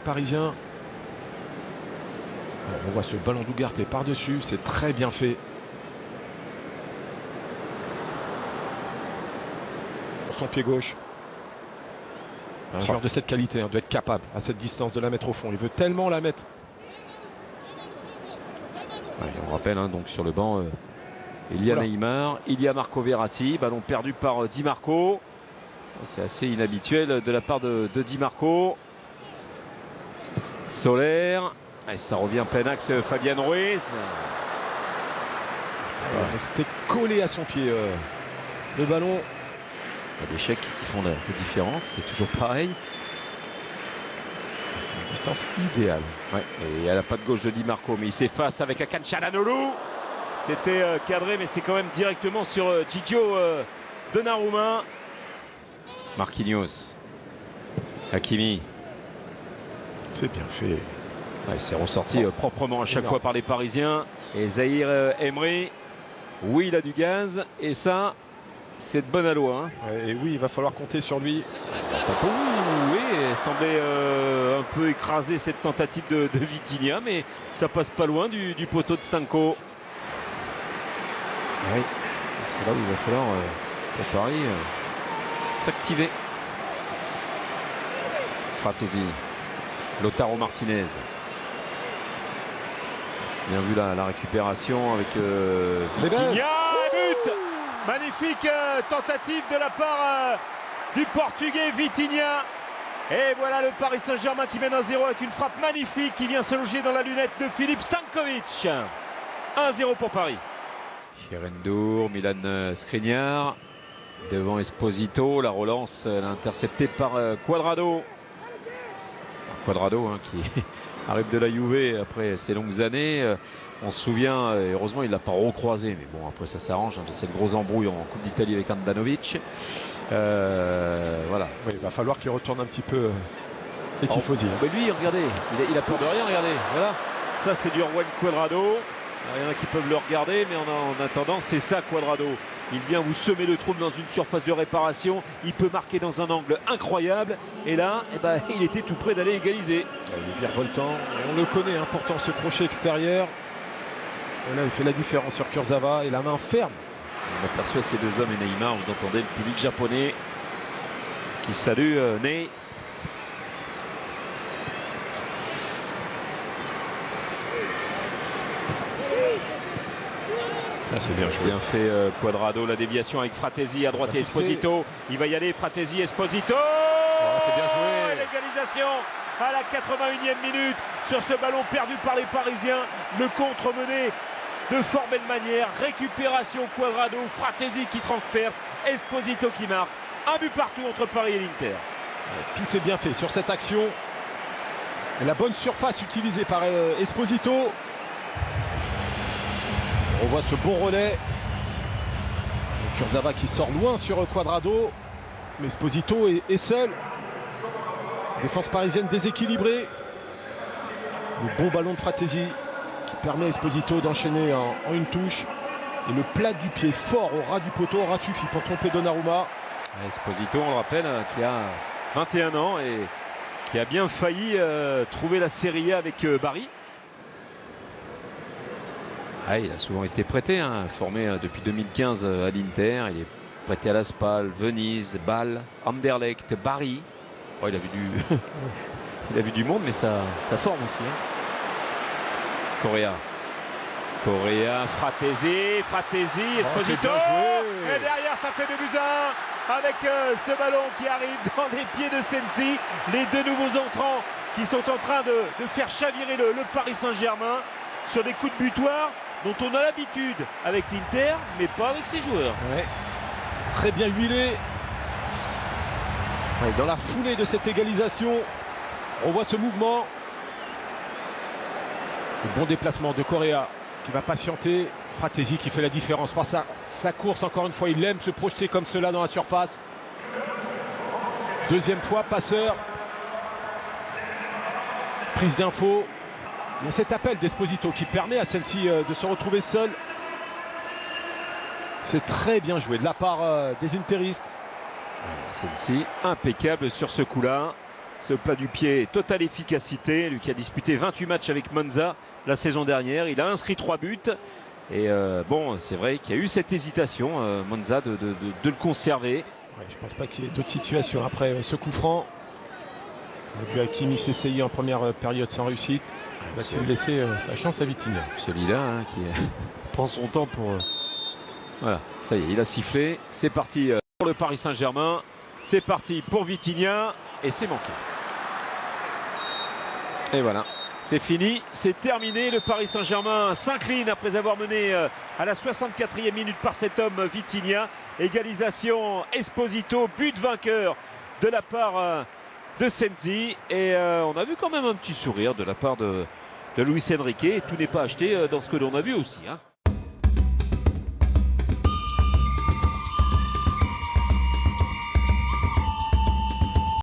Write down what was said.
Parisien. Alors, on voit ce ballon d'Ugarte par-dessus, c'est très bien fait. Sur son pied gauche. Un joueur de cette qualité doit être capable à cette distance de la mettre au fond. Il veut tellement la mettre. Ouais, on rappelle donc sur le banc, il y a Neymar, il y a Marco Verratti, ballon perdu par Di Marco. C'est assez inhabituel de la part de Di Marco. Soler, et ça revient plein axe Fabian Ruiz. C'était collé à son pied le ballon. Il y a des chèques qui font la différence, c'est toujours pareil. C'est une distance idéale. Ouais, et à la patte gauche de Di Marco, mais il s'efface avec Hakan Çalhanoğlu. C'était cadré, mais c'est quand même directement sur Gigio Donnarumma. Marquinhos, Hakimi. C'est bien fait. Ouais, c'est ressorti proprement à chaque fois par les Parisiens. Et Zahir Emery, oui, il a du gaz. Et ça, c'est de bonne alloi. Et oui, il va falloir compter sur lui. Oui, il semblait un peu écraser cette tentative de Vitinha, mais ça passe pas loin du poteau de Stanko. Oui, c'est là où il va falloir pour Paris s'activer. Fratesi, Lautaro Martinez. Bien vu la récupération avec Vitinha. But! Magnifique tentative de la part du Portugais Vitinha. Et voilà le Paris Saint-Germain qui mène 1-0 avec une frappe magnifique qui vient se loger dans la lunette de Filip Stankovic. 1-0 pour Paris. Cherendour, Milan Skriniar devant Esposito. La relance interceptée par Cuadrado. Cuadrado qui arrive de la Juve après ces longues années. On se souvient, et heureusement il ne l'a pas recroisé, mais bon après ça s'arrange, de cette grosse embrouille en Coupe d'Italie avec Handanovic. Voilà. Oui, il va falloir qu'il retourne un petit peu les tifosi. Mais lui, regardez, il a peur de rien, regardez. Voilà. Ça c'est du Juan Cuadrado. Il y en a qui peuvent le regarder, mais en attendant, c'est ça Cuadrado. Il vient vous semer le trouble dans une surface de réparation. Il peut marquer dans un angle incroyable. Et là, il était tout près d'aller égaliser. Il est virevoltant. Et on le connaît, pourtant ce crochet extérieur. Et là, il fait la différence sur Kurzawa et la main ferme. On aperçoit ces deux hommes et Neymar. Vous entendez le public japonais qui salue Ney. C'est bien joué. Bien fait Cuadrado, la déviation avec Fratesi à droite et Esposito. Il va y aller, Fratesi, Esposito. C'est bien joué. L'égalisation à la 81e minute sur ce ballon perdu par les Parisiens. Le contre mené de fort belle manière. Récupération Cuadrado, Fratesi qui transperce, Esposito qui marque. Un but partout entre Paris et l'Inter. Tout est bien fait sur cette action. Et la bonne surface utilisée par Esposito. On voit ce bon relais. Kurzawa qui sort loin sur Cuadrado. Mais Esposito est seul. Défense parisienne déséquilibrée. Le bon ballon de Fratesi qui permet à Esposito d'enchaîner en une touche. Et le plat du pied fort au ras du poteau aura suffi pour tromper Donnarumma. Esposito, on le rappelle, qui a 21 ans et qui a bien failli trouver la Serie A avec Bari. Il a souvent été prêté, formé depuis 2015 à l'Inter. Il est prêté à la Spal, Venise, Bâle, Anderlecht, Bari. Il a vu du il a vu du monde, mais ça forme aussi. Correa, Fratesi, Esposito. Et derrière, ça fait 2-1 avec ce ballon qui arrive dans les pieds de Sensi. Les deux nouveaux entrants qui sont en train de faire chavirer le Paris Saint-Germain sur des coups de butoir dont on a l'habitude avec l'Inter, mais pas avec ses joueurs. Très bien huilé. Dans la foulée de cette égalisation, on voit ce mouvement. Le bon déplacement de Correa qui va patienter. Fratesi qui fait la différence par sa course. Encore une fois, il aime se projeter comme cela dans la surface. Deuxième fois, passeur. Prise d'info. Il y a cet appel d'Esposito qui permet à Sensi de se retrouver seul. C'est très bien joué de la part des interistes. Sensi impeccable sur ce coup-là. ce plat du pied, totale efficacité. Lui qui a disputé 28 matchs avec Monza la saison dernière. Il a inscrit 3 buts. Et bon, c'est vrai qu'il y a eu cette hésitation, Monza, de le conserver. Ouais, je pense pas qu'il y ait d'autres situations. Après ce coup franc, le but Hakimi s'essayait en première période sans réussite. Va-t-il laisser sa chance à Vitinha? Celui-là hein, qui prend son temps pour... Voilà, ça y est, il a sifflé. C'est parti pour le Paris Saint-Germain. C'est parti pour Vitinha. Et c'est manqué. Et voilà. C'est fini, c'est terminé. Le Paris Saint-Germain s'incline après avoir mené à la 64e minute par cet homme Vitinha. Égalisation Esposito, but vainqueur de la part de Sensi. Et on a vu quand même un petit sourire de la part de Luis Enrique. Et tout n'est pas acheté dans ce que l'on a vu aussi. Hein.